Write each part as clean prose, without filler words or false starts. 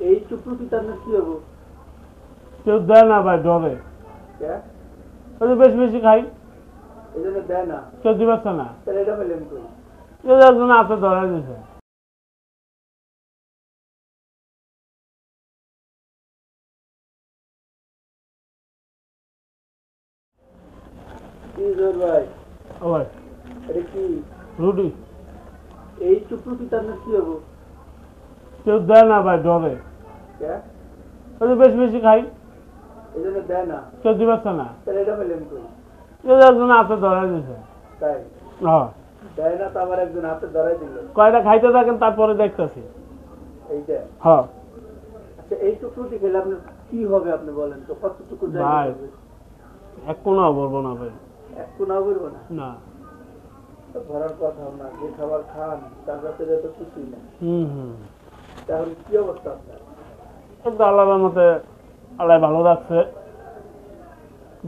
এই চুপ্রতি তার কি হবো? কেউ দেয় না ভাই, ডরে। ওই যে বেশি বেশি খাই, এই জন্য দেয় না। কেউ দিবে না। তাহলে এটা পেলেন কই? একজন আছে ধরে দিছে। কি জোর ভাই? ও ভাই, এটা কি রুটি? এই চুপ্রতি তার কি হবো? কেউ দেয় না ভাই, ডরে। ওই যে বেশি বেশি খাই, এই জন্য দেয় না। কেউ দিবে না। তাহলে এটা পেলেন কই? একজন আছে ধরে দিছে। তাই? হ্যাঁ। দেয় না তো আমার একজন হাতে ধরাই দিল। কয়টা খাইতে থাকেন, তারপরে দেখতেছি। এইটা? হ্যাঁ। আচ্ছা, এই চুপ্রতি খেলে আপনার কি হবে আপনি বলেন তো? কতটুকু ভাই যাবে? এক কোনাও বলবো না ভাই। এক কোনাও বলবো না? না। ধরার কথা না, যে খাবার খান তার কাছে তো কিছুই না। তাহলে কি অবস্থা আপনার? আল্লাহর মতে আল্লাহ ভালো রাখছে,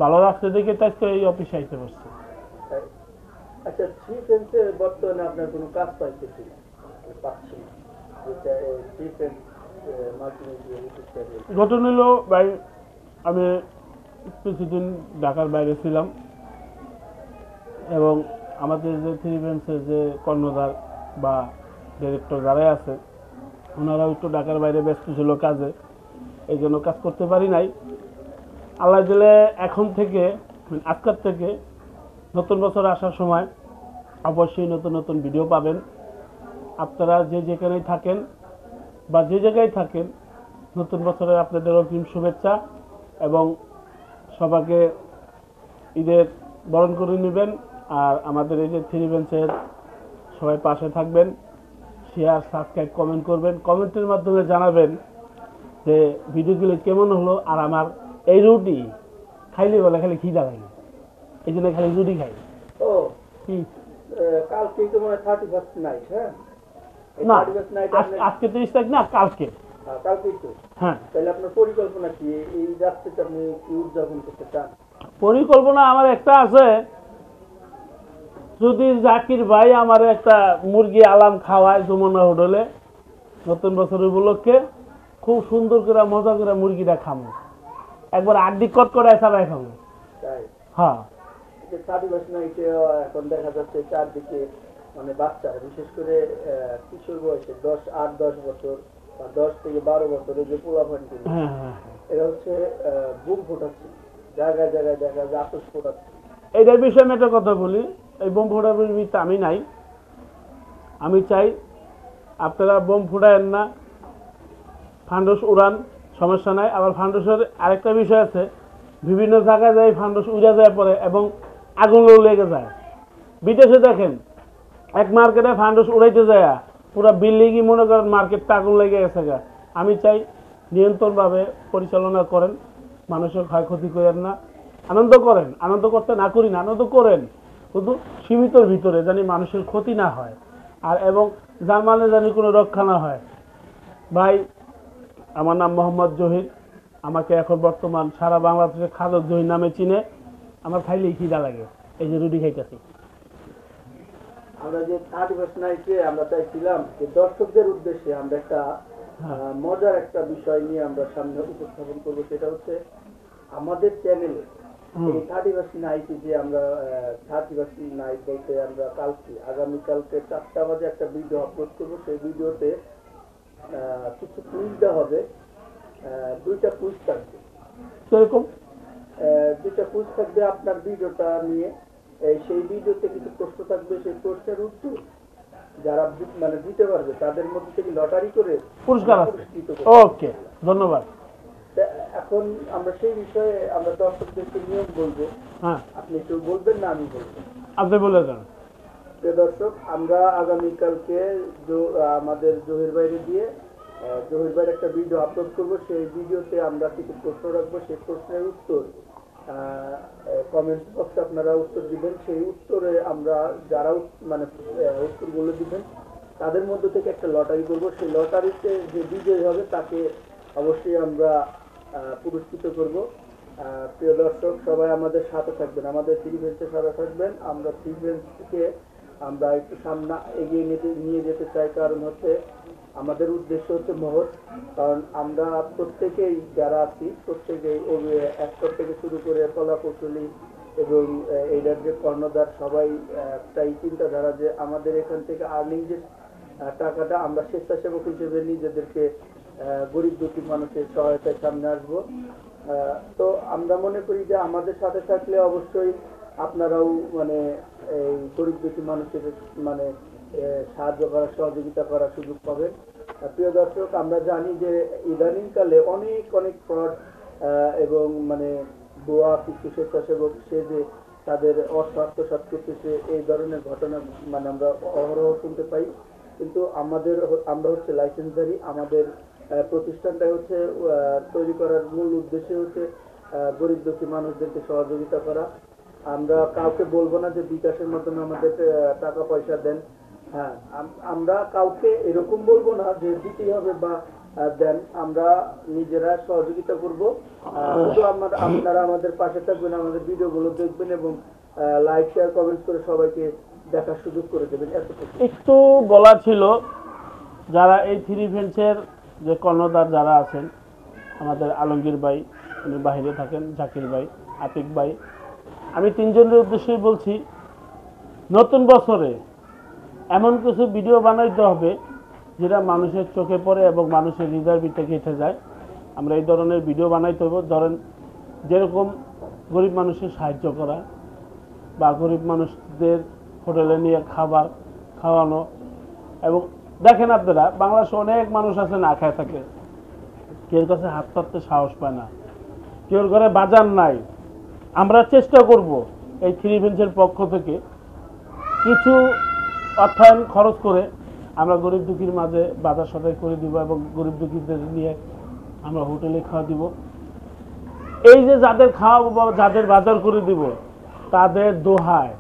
ভালো রাখছে দেখে তাই তো এই অফিসে আইতে পারছে। আচ্ছা, থ্রি ফ্রেন্ডসে বর্তমানে আপনার কোনো কাজ পাইতেছি না, পাচ্ছি না, যেটা থ্রি ফ্রেন্ডস মাল্টিমিডিয়া। ঘটনা হলো ভাই, আমি কিছুদিন ঢাকার বাইরে ছিলাম এবং আমাদের যে থ্রি ফ্রেন্ডসের যে কর্ণধার বা ডিরেক্টর যারাই আছে, ওনারাও একটু ঢাকার বাইরে ব্যস্ত ছিল কাজে, এই জন্য কাজ করতে পারি নাই। আল্লাহ দিলে এখন থেকে, আজকের থেকে নতুন বছর আসার সময় অবশ্যই নতুন নতুন ভিডিও পাবেন। আপনারা যে যেখানেই থাকেন বা যে জায়গায় থাকেন, নতুন বছরের আপনাদের অগ্রিম শুভেচ্ছা এবং সবাইকে ঈদের বরণ করে নেবেন। আর আমাদের এই যে থ্রি বেঞ্চের সবাই পাশে থাকবেন, শেয়ার, সাবস্ক্রাইব, কমেন্ট করবেন। কমেন্টের মাধ্যমে জানাবেন যে ভিডিওগুলো কেমন হলো। আর আমার এই রুটি খাইলে বলে খালি খিদা লাগে, এই জন্য খালি রুটি খাই। ও কি কালকে তো মানে 31st নাইট? হ্যাঁ না, আজকে 30 তারিখ না, কালকে। কালকেই তো? হ্যাঁ। তাহলে আপনার পরিকল্পনা কি, এই রাত্রিতে আপনি কি উদযাপন করতে চান? পরিকল্পনা আমার একটা আছে, যদি জাকির ভাই আমার একটা মুরগি আলাম খাওয়ায় যমুনা হোটেলে নতুন বছর উপলক্ষে, খুব সুন্দর করে মজা করে মুরগিটা খামো, একবার আড্ডি কট করে ছাড়াই খাবো। তাই? হ্যাঁ। 31st নাইটে এখন দেখা যাচ্ছে চারদিকে মানে বাচ্চারা, বিশেষ করে কিশোর বয়সে 8-10 বছর বা 10 থেকে 12 বছরের যে পোলাপানগুলো, এরা হচ্ছে বুম ফোটাচ্ছে, জায়গায় জায়গায় দেখা যায় আতস ফোটাচ্ছে। এইটার বিষয়ে আমি একটা কথা বলি, এই বোম ফোটার বিষয়ে আমি নাই। আমি চাই আপনারা বোম ফুটায়েন না, ফান্ডস উড়ান, সমস্যা নাই। আবার ফান্ডসের আরেকটা বিষয় আছে, বিভিন্ন জায়গায় যায় ফান্ডস উড়ে যায় পরে এবং আগুনও লেগে যায়। বিদেশে দেখেন, এক মার্কেটে ফান্ডস উড়াইতে যায় পুরো বিল্ডিংই মনে করেন মার্কেটটা আগুন লেগে গেছে গা। আমি চাই নিয়ন্ত্রণভাবে পরিচালনা করেন, মানুষের ক্ষয়ক্ষতি করেন না, আনন্দ করেন, আনন্দ করতে না করি না, আনন্দ করেন শুধু সীমিতর ভিতরে, জানি মানুষের ক্ষতি না হয় আর এবং যার মানে জানি কোনো রক্ষা না হয়। ভাই, আমার নাম মোহাম্মদ জহির, আমাকে এখন বর্তমান সারা বাংলাদেশে খাদক জহির নামে চিনে। আমার খাইলেই খিদা লাগে, এই যে রুটি খাইতেছি। আমরা যে 31st নাইটে আমরা চাইছিলাম যে দর্শকদের উদ্দেশ্যে আমরা একটা মজার একটা বিষয় নিয়ে আমরা সামনে উপস্থাপন করবো, সেটা হচ্ছে আমাদের চ্যানেলে এই 31st নাইটে যে আমরা 31st নাইট বলতে আমরা কালকে আগামীকালকে 4টা বাজে একটা ভিডিও আপলোড করবো। সেই ভিডিওতে কিছু কুইজ দেওয়া হবে, 2টা কুইজ থাকবে। সেরকম 2টা কুইজ থাকবে আপনার ভিডিওটা নিয়ে। সেই ভিডিওতে কিছু প্রশ্ন থাকবে, সেই প্রশ্নের উত্তর যারা মানে দিতে পারবে তাদের মধ্যে থেকে লটারি করে পুরস্কার আছে। ওকে, ধন্যবাদ। এখন আমরা সেই বিষয়ে আমরা দর্শকদেরকে নিয়ম বলবো। হ্যাঁ, আপনি একটু বলবেন না আমি বলবো? আপনি বলে দেন। দর্শক, আমরা আগামীকালকে আমাদের জহির বাইরে দিয়ে জহির বাইরে একটা ভিডিও আপলোড করবো। সেই ভিডিওতে আমরা কিছু প্রশ্ন রাখবো, সেই প্রশ্নের উত্তর কমেন্ট বক্সে আপনারা উত্তর দিবেন। সেই উত্তরে আমরা যারা মানে উত্তরগুলো দিবেন তাদের মধ্যে থেকে একটা লটারি করবো। সেই লটারিতে যে বিজয়ী হবে তাকে অবশ্যই আমরা পুরস্কৃত করব। প্রিয় দর্শক, সবাই আমাদের সাথে থাকবেন, আমাদের থ্রি বেঞ্চের সাথে থাকবেন। আমরা থ্রি বেঞ্চকে আমরা একটু সামনে এগিয়ে নিয়ে যেতে চাই, কারণ হচ্ছে আমাদের উদ্দেশ্য হচ্ছে মহৎ, কারণ আমরা প্রত্যেকেই যারা আছি প্রত্যেকেই অ্যাক্টর থেকে শুরু করে কলা কৌশলী এবং এইটার যে কর্ণধার সবাই একটাই চিন্তাধারা যে আমাদের এখান থেকে আর্নিং যে টাকাটা আমরা স্বেচ্ছাসেবক হিসেবে নিজেদেরকে গরিব দুঃখী মানুষের সহায়তায় সামনে আসবো। তো আমরা মনে করি যে আমাদের সাথে থাকলে অবশ্যই আপনারাও মানে এই গরিব দুঃখী মানুষের মানে সাহায্য করার সহযোগিতা করার সুযোগ পাবেন। প্রিয় দর্শক, আমরা জানি যে ইদানিংকালে অনেক অনেক ফ্রড এবং মানে ভুয়া কিছু স্বেচ্ছাসেবক সে যে তাদের অর্থ আত্মসাৎ করতেছে, এই ধরনের ঘটনা মানে আমরা অহরহ শুনতে পাই। কিন্তু আমরা হচ্ছে লাইসেন্সধারী, আমাদের প্রতিষ্ঠানটা হচ্ছে তৈরি করার মূল উদ্দেশ্য হচ্ছে গরিব দুঃখী মানুষদেরকে সহযোগিতা করা। আমরা কাউকে বলবো না যে বিকাশের মাধ্যমে আমাদের টাকা পয়সা দেন। হ্যাঁ, আমরা কাউকে এরকম বলবো না যে দিতেই হবে বা দেন, আমরা নিজেরা সহযোগিতা করব। শুধু আপনারা আমাদের পাশে থাকবেন, আমাদের ভিডিওগুলো দেখবেন এবং লাইক শেয়ার কমেন্ট করে সবাইকে দেখার সুযোগ করে দেবেন। একটু বলা ছিল যারা এই থ্রি ইভেন্টসের যে কর্ণধার যারা আছেন, আমাদের আলমগীর ভাই, উনি বাইরে থাকেন, জাকির ভাই, আতিক ভাই, আমি তিনজনের উদ্দেশ্যেই বলছি, নতুন বছরে এমন কিছু ভিডিও বানাইতে হবে যেটা মানুষের চোখে পড়ে এবং মানুষের হৃদয়ের ভিতরে গেঁথে যায়। আমরা এই ধরনের ভিডিও বানাইতে হবে। ধরেন যেরকম গরিব মানুষের সাহায্য করা বা গরিব মানুষদের হোটেলে নিয়ে খাবার খাওয়ানো। এবং দেখেন আপনারা, বাংলাদেশে অনেক মানুষ আছে না খায় থাকে, কেউ কাছে হাত পাততে সাহস পায় না, কেউর ঘরে বাজার নাই। আমরা চেষ্টা করব এই থ্রি ইভেন্টসের পক্ষ থেকে কিছু অর্থায়ন খরচ করে আমরা গরিব দুঃখীর মাঝে বাজার সদাই করে দিব এবং গরিব দুঃখীদের নিয়ে আমরা হোটেলে খাওয়া দিব। এই যে যাদের খাওয়াবো বা যাদের বাজার করে দিব, তাদের দোহায়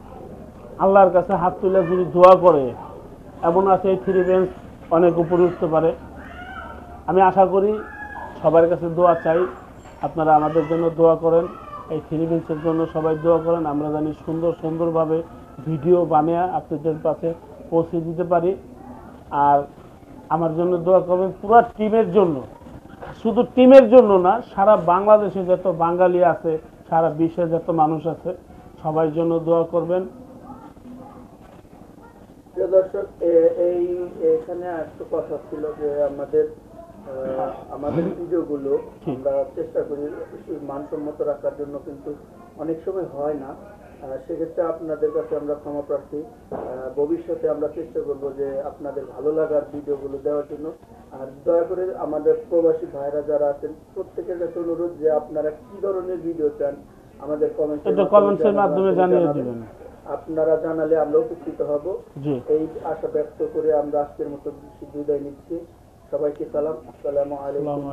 আল্লাহর কাছে হাত তুলে যদি দোয়া করে, এমন আছে এই থ্রি ইভেন্টস অনেক উপরে উঠতে পারে। আমি আশা করি সবার কাছে দোয়া চাই, আপনারা আমাদের জন্য দোয়া করেন, এই থ্রি ইভেন্টসের জন্য সবাই দোয়া করেন। আমরা জানি সুন্দরভাবে ভিডিও বানিয়ে আপনাদের কাছে পৌঁছে দিতে পারি। আর আমার জন্য দোয়া করবেন পুরো টিমের জন্য, শুধু টিমের জন্য না, সারা বাংলাদেশে যত বাঙালি আছে, সারা বিশ্বে যত মানুষ আছে, সবার জন্য দোয়া করবেন। প্রিয় দর্শক, এখানে একটা কথা ছিল যে আমাদের ভিডিওগুলো আমরা চেষ্টা করি মানসম্মত রাখার জন্য, কিন্তু অনেক সময় হয় না। সেক্ষেত্রে আপনাদের কাছে আমরা ক্ষমা প্রার্থী। ভবিষ্যতে আমরা চেষ্টা করবো যে আপনাদের ভালো লাগার ভিডিওগুলো দেওয়ার জন্য। আর দয়া করে আমাদের প্রবাসী ভাইরা যারা আছেন প্রত্যেকের কাছে অনুরোধ যে আপনারা কি ধরনের ভিডিও চান আমাদের কমেন্টের মাধ্যমে জানিয়ে দিবেন। আপনারা জানালে আমরা উপকৃত হব। এই আশা ব্যক্ত করে আমরা আজকের মতো বিদায় নিচ্ছি। সবাইকে সালাম। আসসালামু আলাইকুম।